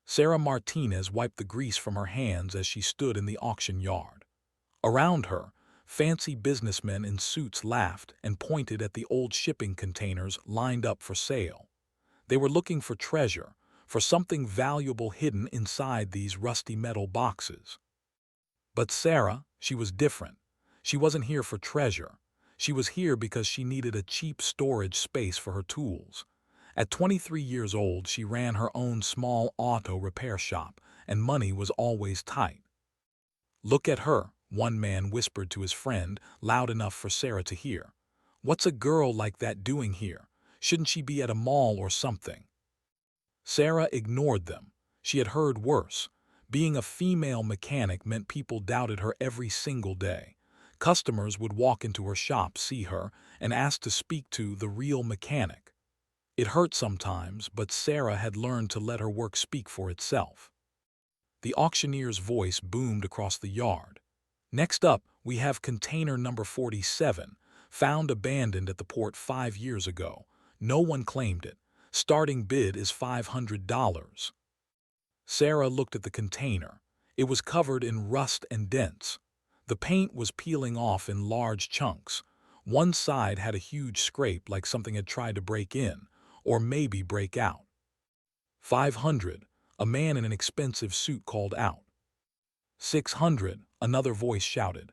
Sarah Martinez wiped the grease from her hands as she stood in the auction yard. Around her, fancy businessmen in suits laughed and pointed at the old shipping containers lined up for sale. They were looking for treasure, for something valuable hidden inside these rusty metal boxes. But Sarah, she was different. She wasn't here for treasure. She was here because she needed a cheap storage space for her tools. At 23 years old, she ran her own small auto repair shop, and money was always tight. "Look at her," one man whispered to his friend, loud enough for Sarah to hear. "What's a girl like that doing here? Shouldn't she be at a mall or something?" Sarah ignored them. She had heard worse. Being a female mechanic meant people doubted her every single day. Customers would walk into her shop, see her, and ask to speak to the real mechanic. It hurt sometimes, but Sarah had learned to let her work speak for itself. The auctioneer's voice boomed across the yard. "Next up, we have container number 47, found abandoned at the port 5 years ago. No one claimed it. Starting bid is $500. Sarah looked at the container. It was covered in rust and dents. The paint was peeling off in large chunks. One side had a huge scrape like something had tried to break in, or maybe break out. 500, a man in an expensive suit called out. 600, another voice shouted.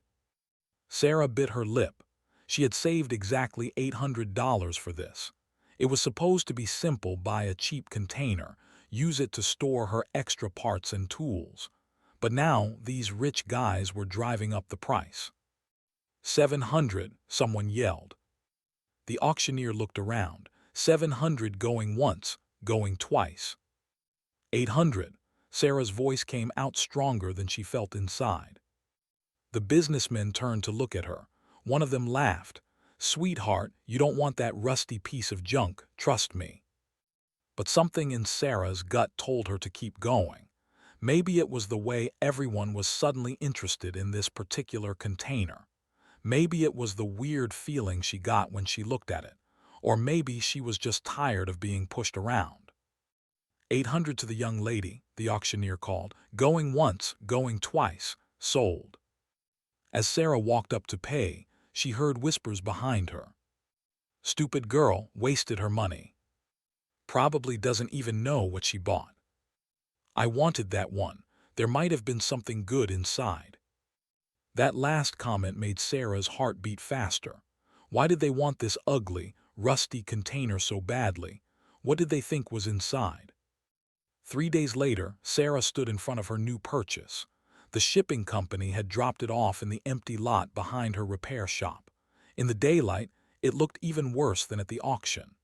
Sarah bit her lip. She had saved exactly $800 for this. It was supposed to be simple: buy a cheap container, use it to store her extra parts and tools. But now these rich guys were driving up the price. 700, someone yelled. The auctioneer looked around. 700 going once, going twice. 800, Sarah's voice came out stronger than she felt inside. The businessmen turned to look at her. One of them laughed. "Sweetheart, you don't want that rusty piece of junk, trust me." But something in Sarah's gut told her to keep going. Maybe it was the way everyone was suddenly interested in this particular container. Maybe it was the weird feeling she got when she looked at it. Or maybe she was just tired of being pushed around. 800 to the young lady, the auctioneer called. Going once, going twice, sold. As Sarah walked up to pay, she heard whispers behind her. "Stupid girl, wasted her money. Probably doesn't even know what she bought. I wanted that one. There might have been something good inside." That last comment made Sarah's heart beat faster. Why did they want this ugly, rusty container so badly? What did they think was inside? 3 days later, Sarah stood in front of her new purchase. The shipping company had dropped it off in the empty lot behind her repair shop. In the daylight, it looked even worse than at the auction.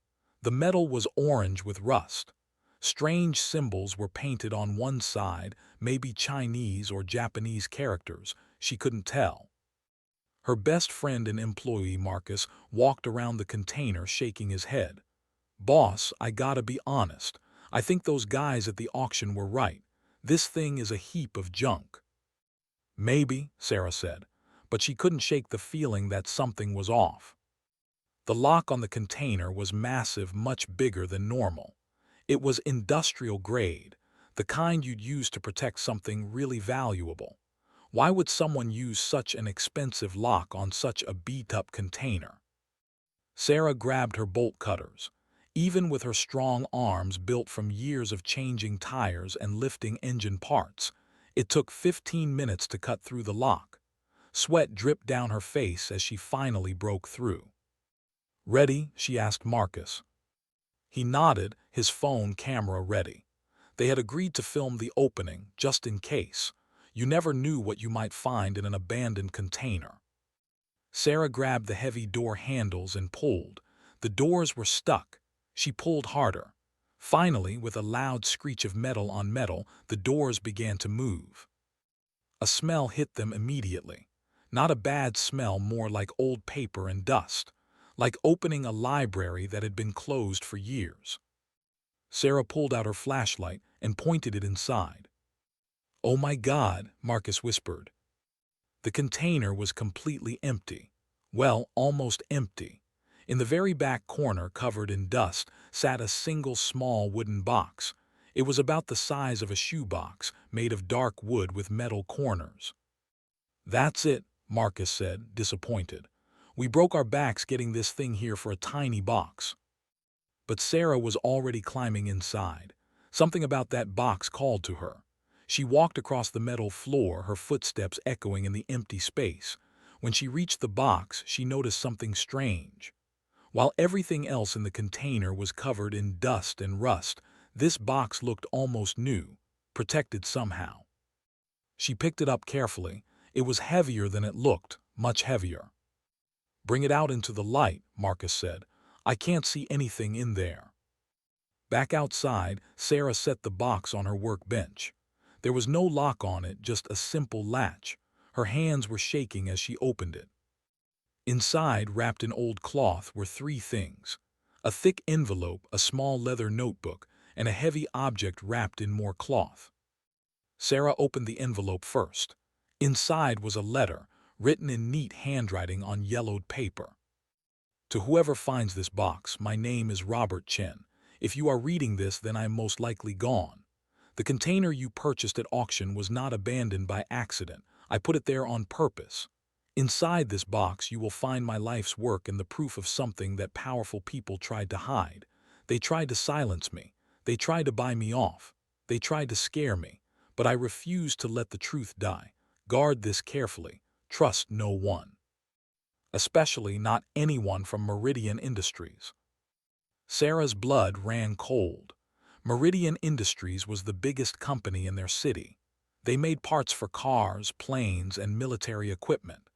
The metal was orange with rust. Strange symbols were painted on one side, maybe Chinese or Japanese characters. She couldn't tell. Her best friend and employee, Marcus, walked around the container shaking his head. "Boss, I gotta be honest. I think those guys at the auction were right. This thing is a heap of junk." "Maybe," Sarah said, but she couldn't shake the feeling that something was off. The lock on the container was massive, much bigger than normal. It was industrial grade, the kind you'd use to protect something really valuable. Why would someone use such an expensive lock on such a beat-up container? Sarah grabbed her bolt cutters. Even with her strong arms built from years of changing tires and lifting engine parts, it took 15 minutes to cut through the lock. Sweat dripped down her face as she finally broke through. "Ready?" she asked Marcus. He nodded, his phone camera ready. They had agreed to film the opening, just in case. You never knew what you might find in an abandoned container. Sarah grabbed the heavy door handles and pulled. The doors were stuck. She pulled harder. Finally, with a loud screech of metal on metal, the doors began to move. A smell hit them immediately. Not a bad smell, more like old paper and dust. Like opening a library that had been closed for years. Sarah pulled out her flashlight and pointed it inside. "Oh my God," Marcus whispered. The container was completely empty. Well, almost empty. In the very back corner, covered in dust, sat a single small wooden box. It was about the size of a shoebox, made of dark wood with metal corners. "That's it," Marcus said, disappointed. "We broke our backs getting this thing here for a tiny box." But Sarah was already climbing inside. Something about that box called to her. She walked across the metal floor, her footsteps echoing in the empty space. When she reached the box, she noticed something strange. While everything else in the container was covered in dust and rust, this box looked almost new, protected somehow. She picked it up carefully. It was heavier than it looked, much heavier. "Bring it out into the light," Marcus said. "I can't see anything in there." Back outside, Sarah set the box on her workbench. There was no lock on it, just a simple latch. Her hands were shaking as she opened it. Inside, wrapped in old cloth, were three things: a thick envelope, a small leather notebook, and a heavy object wrapped in more cloth. Sarah opened the envelope first. Inside was a letter, written in neat handwriting on yellowed paper. "To whoever finds this box, my name is Robert Chen. If you are reading this, then I am most likely gone. The container you purchased at auction was not abandoned by accident. I put it there on purpose. Inside this box you will find my life's work and the proof of something that powerful people tried to hide. They tried to silence me. They tried to buy me off. They tried to scare me. But I refused to let the truth die. Guard this carefully. Trust no one. Especially not anyone from Meridian Industries." Sarah's blood ran cold. Meridian Industries was the biggest company in their city. They made parts for cars, planes, and military equipment.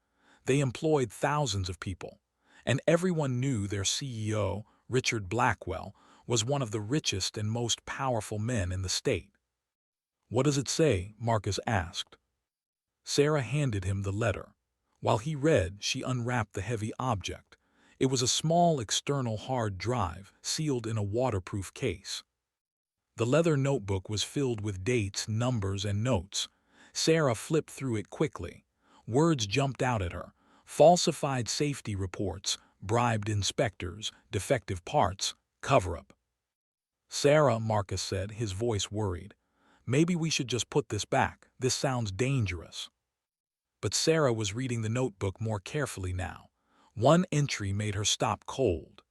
They employed thousands of people, and everyone knew their CEO, Richard Blackwell, was one of the richest and most powerful men in the state. "What does it say?" Marcus asked. Sarah handed him the letter. While he read, she unwrapped the heavy object. It was a small external hard drive, sealed in a waterproof case. The leather notebook was filled with dates, numbers, and notes. Sarah flipped through it quickly. Words jumped out at her: falsified safety reports, bribed inspectors, defective parts, cover-up. "Sarah," Marcus said, his voice worried. "Maybe we should just put this back. This sounds dangerous." But Sarah was reading the notebook more carefully now. One entry made her stop cold.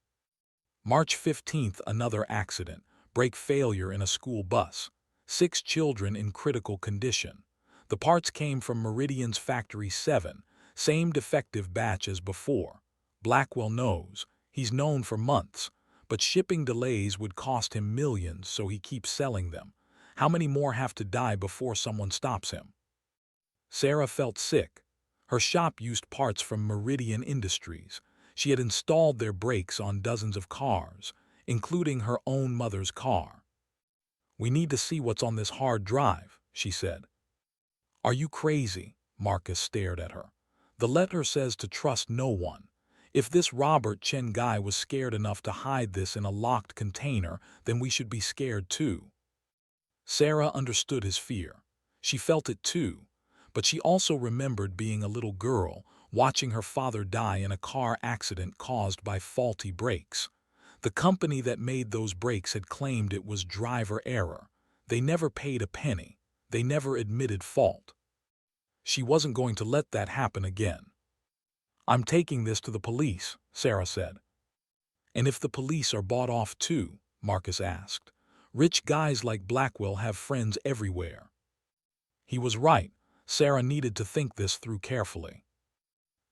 March 15th, another accident. Brake failure in a school bus. 6 children in critical condition. The parts came from Meridian's Factory 7, same defective batch as before. Blackwell knows. He's known for months. But shipping delays would cost him millions, so he keeps selling them. How many more have to die before someone stops him? Sarah felt sick. Her shop used parts from Meridian Industries. She had installed their brakes on dozens of cars, including her own mother's car. "We need to see what's on this hard drive," she said. "Are you crazy?" Marcus stared at her. "The letter says to trust no one. If this Robert Chen guy was scared enough to hide this in a locked container, then we should be scared too." Sarah understood his fear. She felt it too. But she also remembered being a little girl, watching her father die in a car accident caused by faulty brakes. The company that made those brakes had claimed it was driver error. They never paid a penny. They never admitted fault. She wasn't going to let that happen again. "I'm taking this to the police," Sarah said. "And if the police are bought off too?" Marcus asked. "Rich guys like Blackwell have friends everywhere." He was right. Sarah needed to think this through carefully.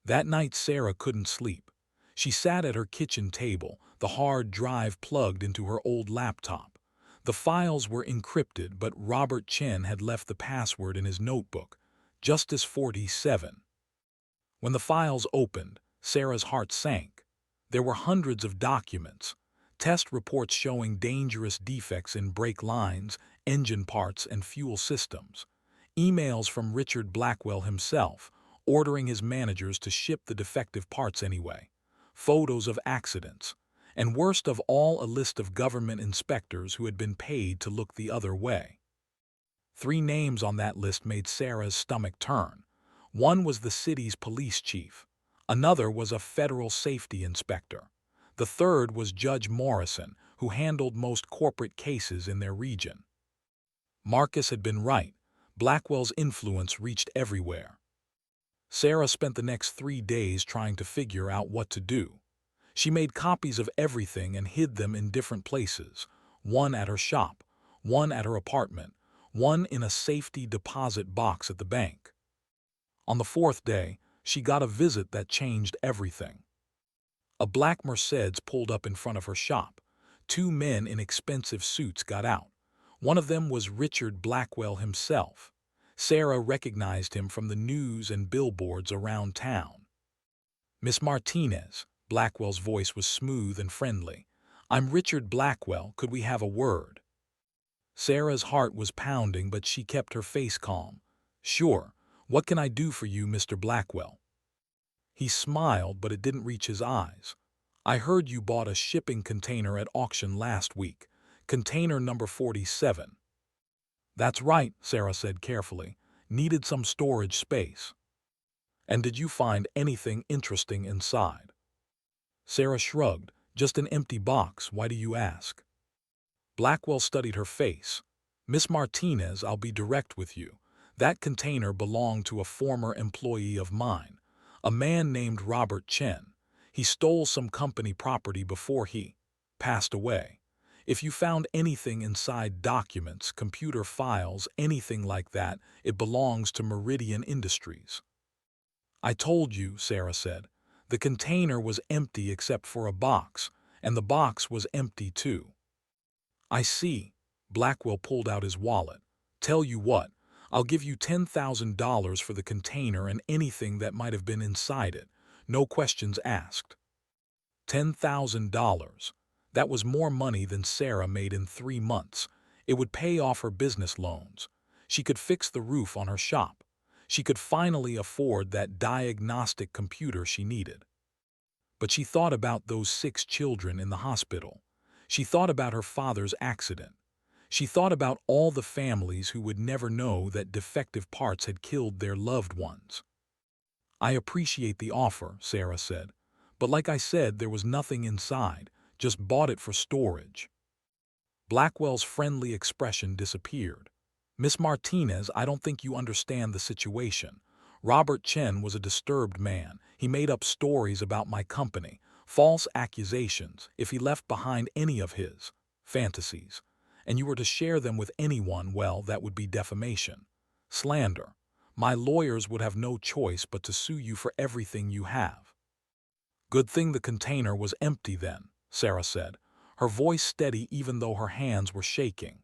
That night Sarah couldn't sleep. She sat at her kitchen table, the hard drive plugged into her old laptop. The files were encrypted, but Robert Chen had left the password in his notebook, Justice 47. When the files opened, Sarah's heart sank. There were hundreds of documents, test reports showing dangerous defects in brake lines, engine parts, and fuel systems. Emails from Richard Blackwell himself, ordering his managers to ship the defective parts anyway. Photos of accidents. And worst of all, a list of government inspectors who had been paid to look the other way. 3 names on that list made Sarah's stomach turn. One was the city's police chief. Another was a federal safety inspector. The third was Judge Morrison, who handled most corporate cases in their region. Marcus had been right. Blackwell's influence reached everywhere. Sarah spent the next 3 days trying to figure out what to do. She made copies of everything and hid them in different places, one at her shop, one at her apartment, one in a safety deposit box at the bank. On the 4th day, she got a visit that changed everything. A black Mercedes pulled up in front of her shop. 2 men in expensive suits got out. One of them was Richard Blackwell himself. Sarah recognized him from the news and billboards around town. "Miss Martinez," Blackwell's voice was smooth and friendly. "I'm Richard Blackwell. Could we have a word?" Sarah's heart was pounding, but she kept her face calm. "Sure. What can I do for you, Mr. Blackwell?" He smiled, but it didn't reach his eyes. "I heard you bought a shipping container at auction last week. Container number 47. "That's right," Sarah said carefully. "Needed some storage space." "And did you find anything interesting inside?" Sarah shrugged. "Just an empty box. Why do you ask?" Blackwell studied her face. "Miss Martinez, I'll be direct with you. That container belonged to a former employee of mine, a man named Robert Chen. He stole some company property before he passed away. If you found anything inside, documents, computer files, anything like that, it belongs to Meridian Industries." "I told you," Sarah said. "The container was empty except for a box, and the box was empty too." "I see." Blackwell pulled out his wallet. "Tell you what, I'll give you $10,000 for the container and anything that might have been inside it. No questions asked." $10,000. That was more money than Sarah made in 3 months. It would pay off her business loans. She could fix the roof on her shop. She could finally afford that diagnostic computer she needed. But she thought about those 6 children in the hospital. She thought about her father's accident. She thought about all the families who would never know that defective parts had killed their loved ones. "I appreciate the offer," Sarah said. "But like I said, there was nothing inside. Just bought it for storage." Blackwell's friendly expression disappeared. "Miss Martinez, I don't think you understand the situation. Robert Chen was a disturbed man. He made up stories about my company, false accusations, if he left behind any of his fantasies. And you were to share them with anyone, well, that would be defamation. Slander. My lawyers would have no choice but to sue you for everything you have." "Good thing the container was empty then," Sarah said, her voice steady even though her hands were shaking.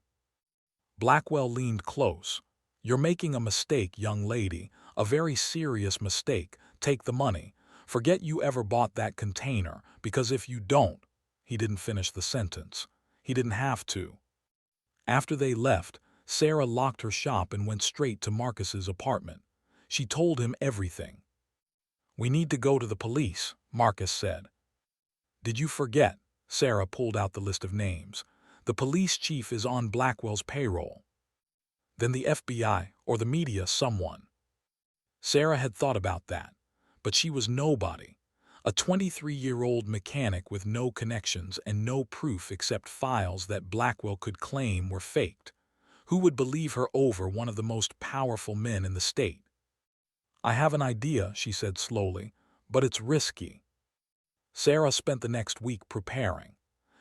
Blackwell leaned close. "You're making a mistake, young lady, a very serious mistake. Take the money. Forget you ever bought that container, because if you don't—" He didn't finish the sentence. He didn't have to. After they left, Sarah locked her shop and went straight to Marcus's apartment. She told him everything. "We need to go to the police," Marcus said. "Did you forget?" Sarah pulled out the list of names. "The police chief is on Blackwell's payroll." "Then the FBI or the media, someone." Sarah had thought about that, but she was nobody. A 23-year-old mechanic with no connections and no proof except files that Blackwell could claim were faked. Who would believe her over one of the most powerful men in the state? "I have an idea," she said slowly, "but it's risky." Sarah spent the next week preparing.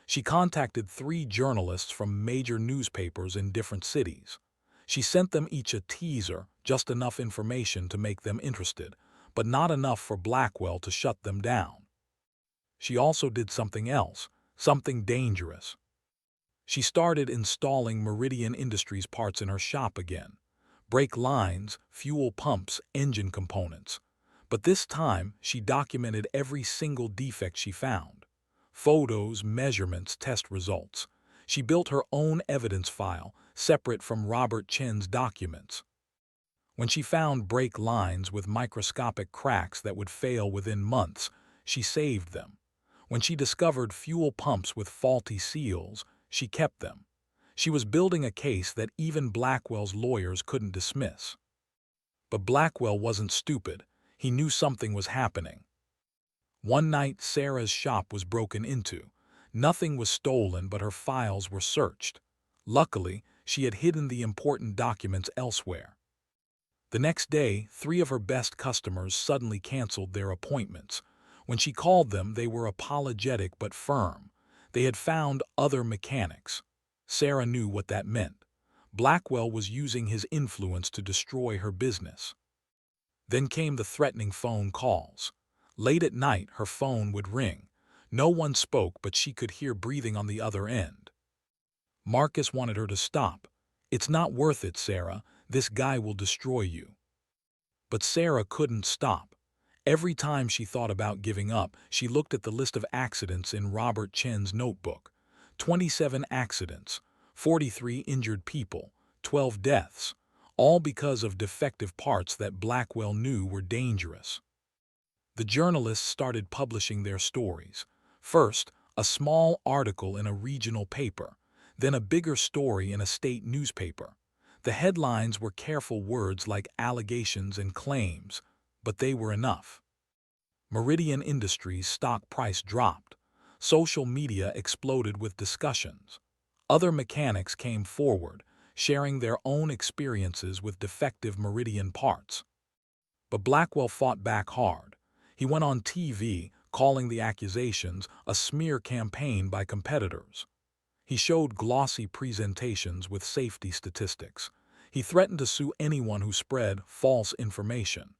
She contacted 3 journalists from major newspapers in different cities. She sent them each a teaser, just enough information to make them interested, but not enough for Blackwell to shut them down. She also did something else, something dangerous. She started installing Meridian Industries parts in her shop again. Brake lines, fuel pumps, engine components. But this time, she documented every single defect she found. Photos, measurements, test results. She built her own evidence file, separate from Robert Chen's documents. When she found brake lines with microscopic cracks that would fail within months, she saved them. When she discovered fuel pumps with faulty seals, she kept them. She was building a case that even Blackwell's lawyers couldn't dismiss. But Blackwell wasn't stupid. He knew something was happening. One night, Sarah's shop was broken into. Nothing was stolen, but her files were searched. Luckily, She had hidden the important documents elsewhere. The next day, 3 of her best customers suddenly canceled their appointments. When she called them, they were apologetic but firm. They had found other mechanics. Sarah knew what that meant. Blackwell was using his influence to destroy her business. Then came the threatening phone calls. Late at night, her phone would ring. No one spoke, but she could hear breathing on the other end. Marcus wanted her to stop. "It's not worth it, Sarah. This guy will destroy you." But Sarah couldn't stop. Every time she thought about giving up, she looked at the list of accidents in Robert Chen's notebook. 27 accidents, 43 injured people, 12 deaths, all because of defective parts that Blackwell knew were dangerous. The journalists started publishing their stories. First, a small article in a regional paper, then a bigger story in a state newspaper. The headlines were careful words like allegations and claims, but they were enough. Meridian Industries' stock price dropped. Social media exploded with discussions. Other mechanics came forward, sharing their own experiences with defective Meridian parts. But Blackwell fought back hard. He went on TV, calling the accusations a smear campaign by competitors. He showed glossy presentations with safety statistics. He threatened to sue anyone who spread false information.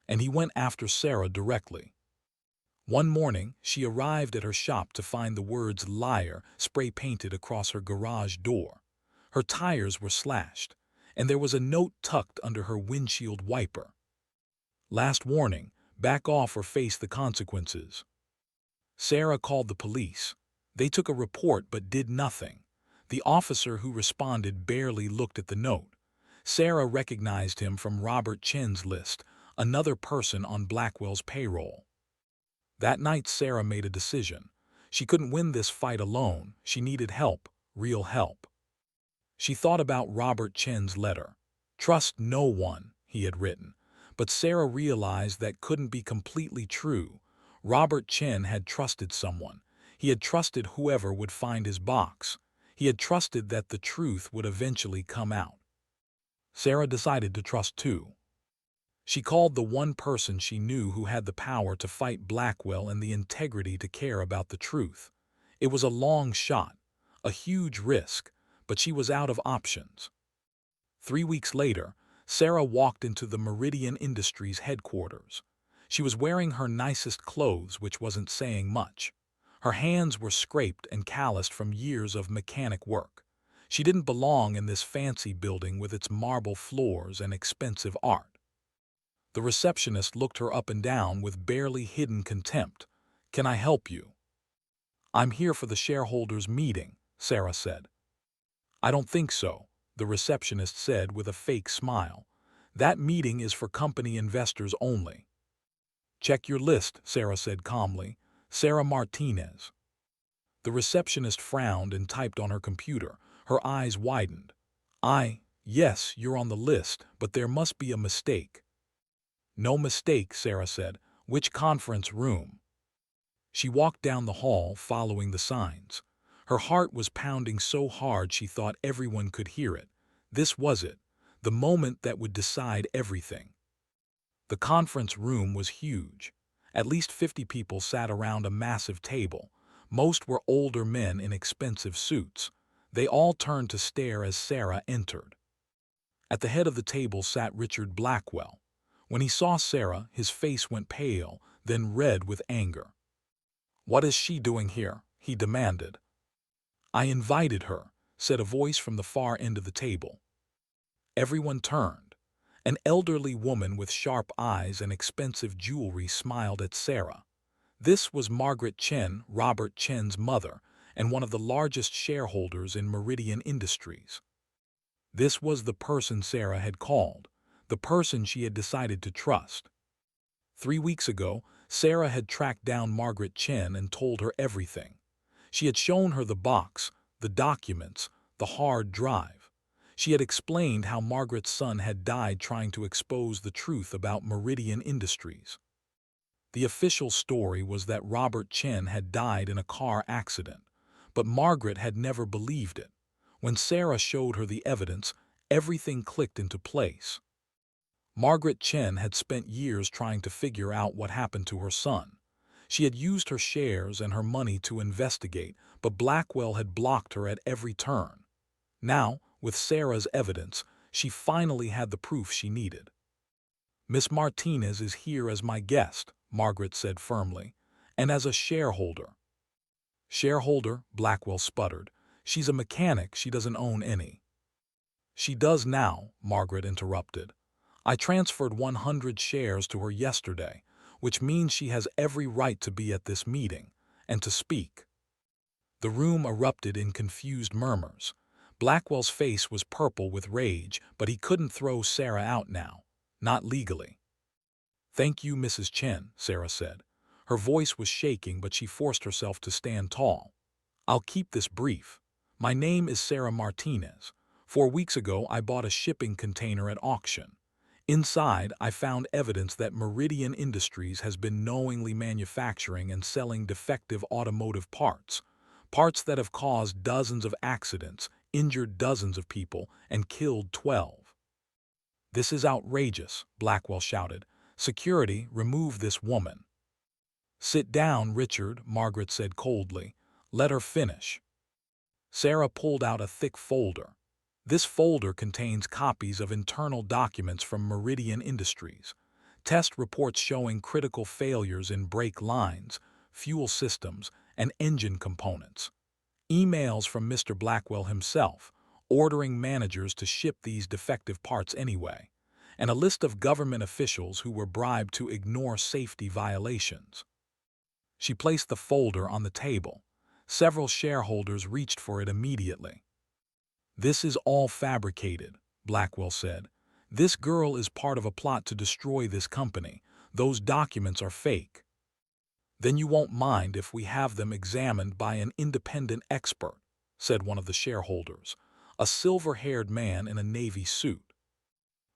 And he went after Sarah directly. One morning, she arrived at her shop to find the words "liar" spray-painted across her garage door. Her tires were slashed, and there was a note tucked under her windshield wiper. "Last warning, back off or face the consequences." Sarah called the police. They took a report but did nothing. The officer who responded barely looked at the note. Sarah recognized him from Robert Chen's list, another person on Blackwell's payroll. That night, Sarah made a decision. She couldn't win this fight alone. She needed help, real help. She thought about Robert Chen's letter. "Trust no one," he had written. But Sarah realized that couldn't be completely true. Robert Chen had trusted someone. He had trusted whoever would find his box. He had trusted that the truth would eventually come out. Sarah decided to trust too. She called the one person she knew who had the power to fight Blackwell and the integrity to care about the truth. It was a long shot, a huge risk, but she was out of options. 3 weeks later, Sarah walked into the Meridian Industries headquarters. She was wearing her nicest clothes, which wasn't saying much. Her hands were scraped and calloused from years of mechanic work. She didn't belong in this fancy building with its marble floors and expensive art. The receptionist looked her up and down with barely hidden contempt. "Can I help you?" "I'm here for the shareholders' meeting," Sarah said. "I don't think so," the receptionist said with a fake smile. "That meeting is for company investors only." "Check your list," Sarah said calmly. "Sarah Martinez." The receptionist frowned and typed on her computer. Her eyes widened. Yes, you're on the list, but there must be a mistake." "No mistake," Sarah said. "Which conference room?" She walked down the hall, following the signs. Her heart was pounding so hard she thought everyone could hear it. This was it, the moment that would decide everything. The conference room was huge. At least 50 people sat around a massive table. Most were older men in expensive suits. They all turned to stare as Sarah entered. At the head of the table sat Richard Blackwell. When he saw Sarah, his face went pale, then red with anger. "What is she doing here?" he demanded. "I invited her," said a voice from the far end of the table. Everyone turned. An elderly woman with sharp eyes and expensive jewelry smiled at Sarah. This was Margaret Chen, Robert Chen's mother, and one of the largest shareholders in Meridian Industries. This was the person Sarah had called, the person she had decided to trust. 3 weeks ago, Sarah had tracked down Margaret Chen and told her everything. She had shown her the box, the documents, the hard drive. She had explained how Margaret's son had died trying to expose the truth about Meridian Industries. The official story was that Robert Chen had died in a car accident, but Margaret had never believed it. When Sarah showed her the evidence, everything clicked into place. Margaret Chen had spent years trying to figure out what happened to her son. She had used her shares and her money to investigate, but Blackwell had blocked her at every turn. Now, with Sarah's evidence, she finally had the proof she needed. "Miss Martinez is here as my guest," Margaret said firmly, "and as a shareholder." "Shareholder?" Blackwell sputtered. "She's a mechanic, she doesn't own any." "She does now," Margaret interrupted. "I transferred 100 shares to her yesterday, which means she has every right to be at this meeting, and to speak." The room erupted in confused murmurs. Blackwell's face was purple with rage, but he couldn't throw Sarah out now. Not legally. "Thank you, Mrs. Chen," Sarah said. Her voice was shaking, but she forced herself to stand tall. "I'll keep this brief. My name is Sarah Martinez. 4 weeks ago, I bought a shipping container at auction. Inside, I found evidence that Meridian Industries has been knowingly manufacturing and selling defective automotive parts. Parts that have caused dozens of accidents, injured dozens of people, and killed 12. "This is outrageous," Blackwell shouted. "Security, remove this woman." "Sit down, Richard," Margaret said coldly. "Let her finish." Sarah pulled out a thick folder. This folder contains copies of internal documents from Meridian Industries, test reports showing critical failures in brake lines, fuel systems, and engine components. Emails from Mr. Blackwell himself, ordering managers to ship these defective parts anyway, and a list of government officials who were bribed to ignore safety violations. She placed the folder on the table. Several shareholders reached for it immediately. "This is all fabricated," Blackwell said. "This girl is part of a plot to destroy this company. Those documents are fake." "Then you won't mind if we have them examined by an independent expert," said one of the shareholders, a silver-haired man in a navy suit.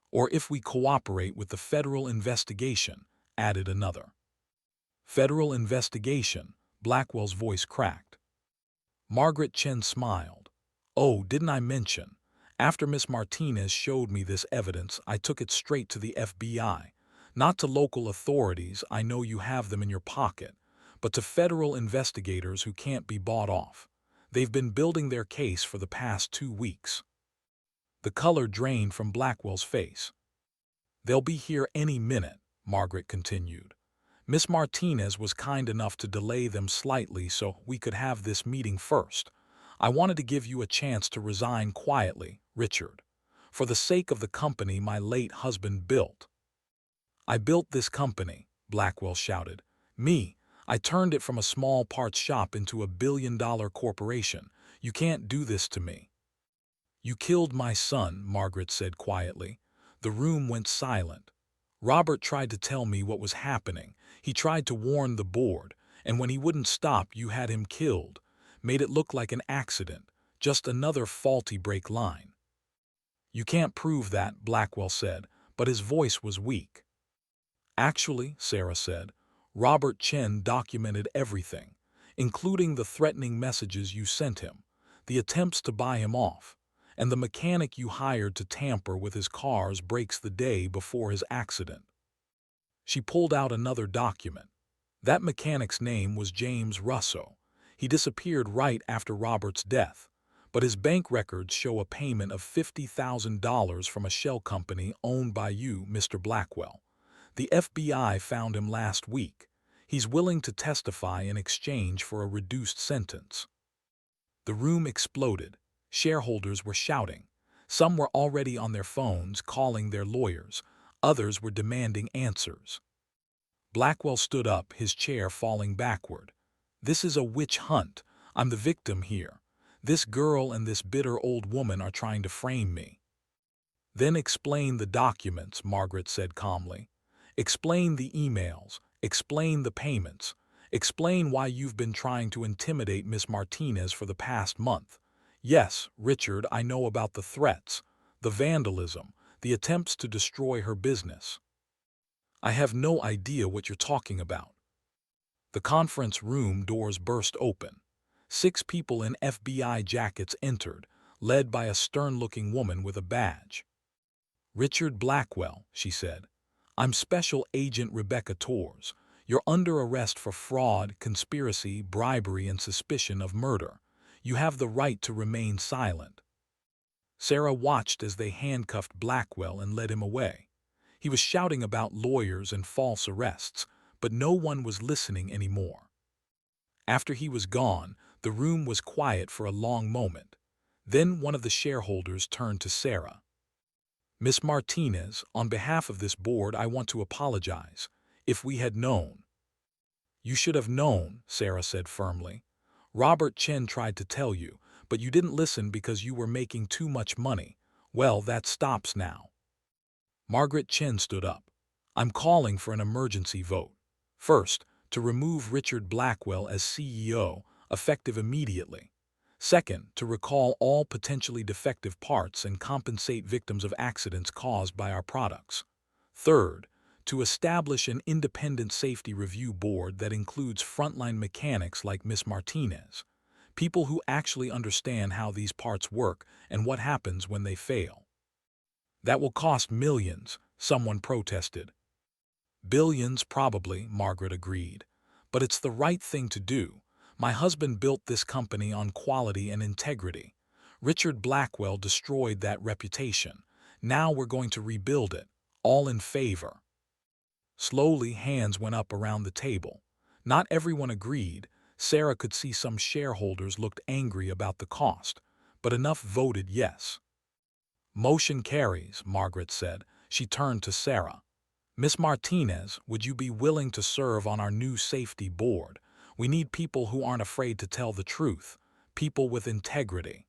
"Or if we cooperate with the federal investigation," added another. "Federal investigation?" Blackwell's voice cracked. Margaret Chen smiled. "Oh, didn't I mention? After Miss Martinez showed me this evidence, I took it straight to the FBI. Not to local authorities, I know you have them in your pocket, but to federal investigators who can't be bought off. They've been building their case for the past 2 weeks. The color drained from Blackwell's face. "They'll be here any minute," Margaret continued. "Miss Martinez was kind enough to delay them slightly so we could have this meeting first. I wanted to give you a chance to resign quietly, Richard, for the sake of the company my late husband built." "I built this company," Blackwell shouted. "Me, I turned it from a small parts shop into a billion-dollar corporation. You can't do this to me." "You killed my son," Margaret said quietly. The room went silent. "Robert tried to tell me what was happening. He tried to warn the board, and when he wouldn't stop, you had him killed. Made it look like an accident, just another faulty brake line." "You can't prove that," Blackwell said, but his voice was weak. "Actually," Sarah said, "Robert Chen documented everything, including the threatening messages you sent him, the attempts to buy him off, and the mechanic you hired to tamper with his car's brakes the day before his accident." She pulled out another document. That mechanic's name was James Russo. He disappeared right after Robert's death, but his bank records show a payment of $50,000 from a shell company owned by you, Mr. Blackwell. The FBI found him last week. He's willing to testify in exchange for a reduced sentence. The room exploded. Shareholders were shouting. Some were already on their phones calling their lawyers. Others were demanding answers. Blackwell stood up, his chair falling backward. "This is a witch hunt. I'm the victim here. This girl and this bitter old woman are trying to frame me." "Then explain the documents," Margaret said calmly. "Explain the emails. Explain the payments. Explain why you've been trying to intimidate Miss Martinez for the past month. Yes, Richard, I know about the threats, the vandalism, the attempts to destroy her business." "I have no idea what you're talking about." The conference room doors burst open. 6 people in FBI jackets entered, led by a stern-looking woman with a badge. "Richard Blackwell," she said. "I'm Special Agent Rebecca Torres. You're under arrest for fraud, conspiracy, bribery, and suspicion of murder. You have the right to remain silent." Sarah watched as they handcuffed Blackwell and led him away. He was shouting about lawyers and false arrests, but no one was listening anymore. After he was gone, the room was quiet for a long moment. Then one of the shareholders turned to Sarah. "Miss Martinez, on behalf of this board, I want to apologize. If we had known—" "You should have known," Sarah said firmly. "Robert Chen tried to tell you, but you didn't listen because you were making too much money. Well, that stops now." Margaret Chen stood up. "I'm calling for an emergency vote. First, to remove Richard Blackwell as CEO, effective immediately. Second, to recall all potentially defective parts and compensate victims of accidents caused by our products. Third, to establish an independent safety review board that includes frontline mechanics like Miss Martinez, people who actually understand how these parts work and what happens when they fail." "That will cost millions," someone protested. "Billions, probably," Margaret agreed. "But it's the right thing to do. My husband built this company on quality and integrity. Richard Blackwell destroyed that reputation. Now we're going to rebuild it. All in favor?" Slowly, hands went up around the table. Not everyone agreed. Sarah could see some shareholders looked angry about the cost, but enough voted yes. "Motion carries," Margaret said. She turned to Sarah. "Miss Martinez, would you be willing to serve on our new safety board? We need people who aren't afraid to tell the truth, people with integrity."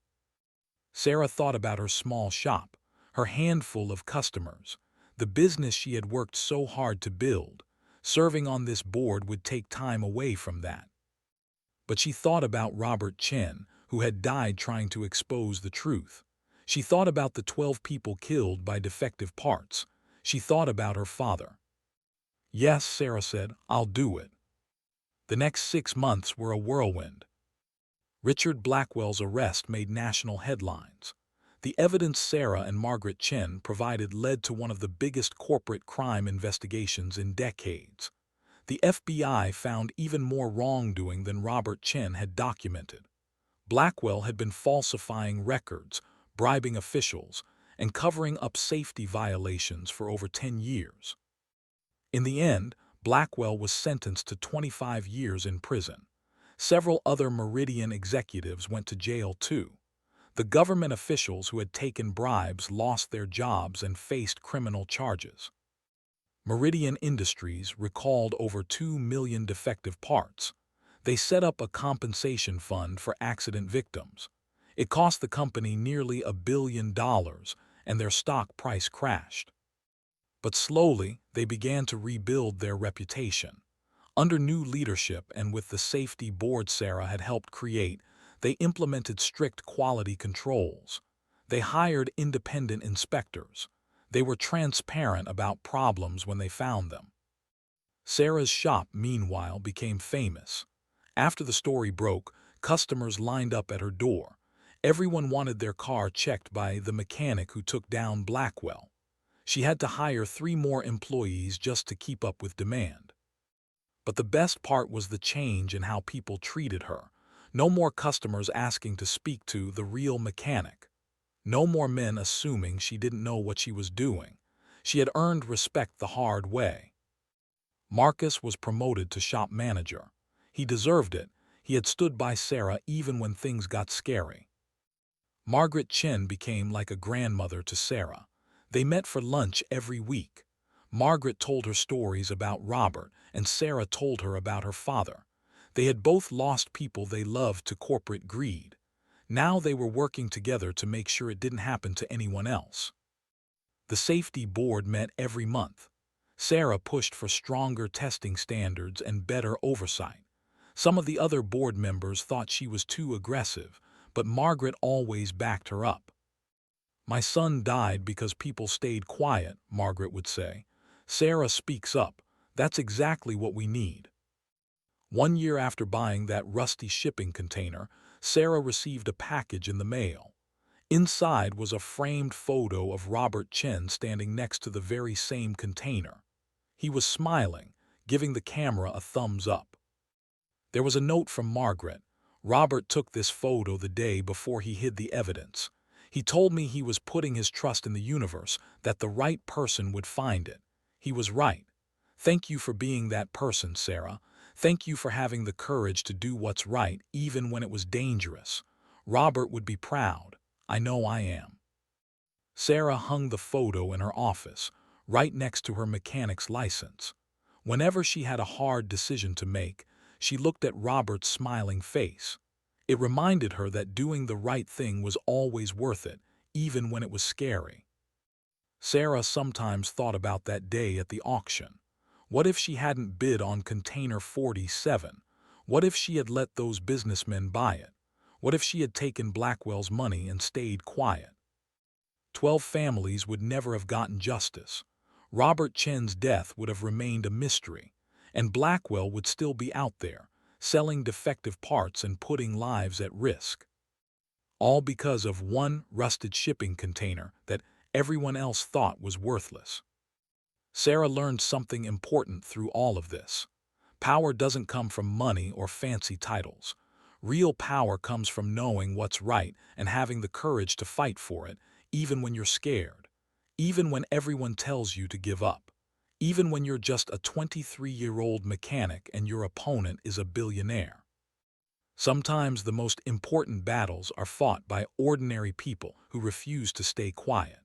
Sarah thought about her small shop, her handful of customers, the business she had worked so hard to build. Serving on this board would take time away from that. But she thought about Robert Chen, who had died trying to expose the truth. She thought about the 12 people killed by defective parts. She thought about her father. "Yes," Sarah said, "I'll do it." The next 6 months were a whirlwind. Richard Blackwell's arrest made national headlines. The evidence Sarah and Margaret Chen provided led to one of the biggest corporate crime investigations in decades. The FBI found even more wrongdoing than Robert Chen had documented. Blackwell had been falsifying records, bribing officials, and covering up safety violations for over 10 years. In the end, Blackwell was sentenced to 25 years in prison. Several other Meridian executives went to jail too. The government officials who had taken bribes lost their jobs and faced criminal charges. Meridian Industries recalled over 2 million defective parts. They set up a compensation fund for accident victims. It cost the company nearly $1 billion, and their stock price crashed. But slowly, they began to rebuild their reputation. Under new leadership and with the safety board Sarah had helped create, they implemented strict quality controls. They hired independent inspectors. They were transparent about problems when they found them. Sarah's shop, meanwhile, became famous. After the story broke, customers lined up at her door. Everyone wanted their car checked by the mechanic who took down Blackwell. She had to hire 3 more employees just to keep up with demand. But the best part was the change in how people treated her. No more customers asking to speak to the real mechanic. No more men assuming she didn't know what she was doing. She had earned respect the hard way. Marcus was promoted to shop manager. He deserved it. He had stood by Sarah even when things got scary. Margaret Chen became like a grandmother to Sarah. They met for lunch every week. Margaret told her stories about Robert, and Sarah told her about her father. They had both lost people they loved to corporate greed. Now they were working together to make sure it didn't happen to anyone else. The safety board met every month. Sarah pushed for stronger testing standards and better oversight. Some of the other board members thought she was too aggressive, but Margaret always backed her up. "My son died because people stayed quiet," Margaret would say. "Sarah speaks up. That's exactly what we need." 1 year after buying that rusty shipping container, Sarah received a package in the mail. Inside was a framed photo of Robert Chen standing next to the very same container. He was smiling, giving the camera a thumbs up. There was a note from Margaret. Robert took this photo the day before he hid the evidence. He told me he was putting his trust in the universe, that the right person would find it. He was right. Thank you for being that person, Sarah. Thank you for having the courage to do what's right, even when it was dangerous. Robert would be proud. I know I am. Sarah hung the photo in her office, right next to her mechanic's license. Whenever she had a hard decision to make, she looked at Robert's smiling face. It reminded her that doing the right thing was always worth it, even when it was scary. Sarah sometimes thought about that day at the auction. What if she hadn't bid on Container 47? What if she had let those businessmen buy it? What if she had taken Blackwell's money and stayed quiet? 12 families would never have gotten justice. Robert Chen's death would have remained a mystery, and Blackwell would still be out there, selling defective parts and putting lives at risk. All because of one rusted shipping container that everyone else thought was worthless. Sarah learned something important through all of this. Power doesn't come from money or fancy titles. Real power comes from knowing what's right and having the courage to fight for it, even when you're scared, even when everyone tells you to give up, even when you're just a 23-year-old mechanic and your opponent is a billionaire. Sometimes the most important battles are fought by ordinary people who refuse to stay quiet.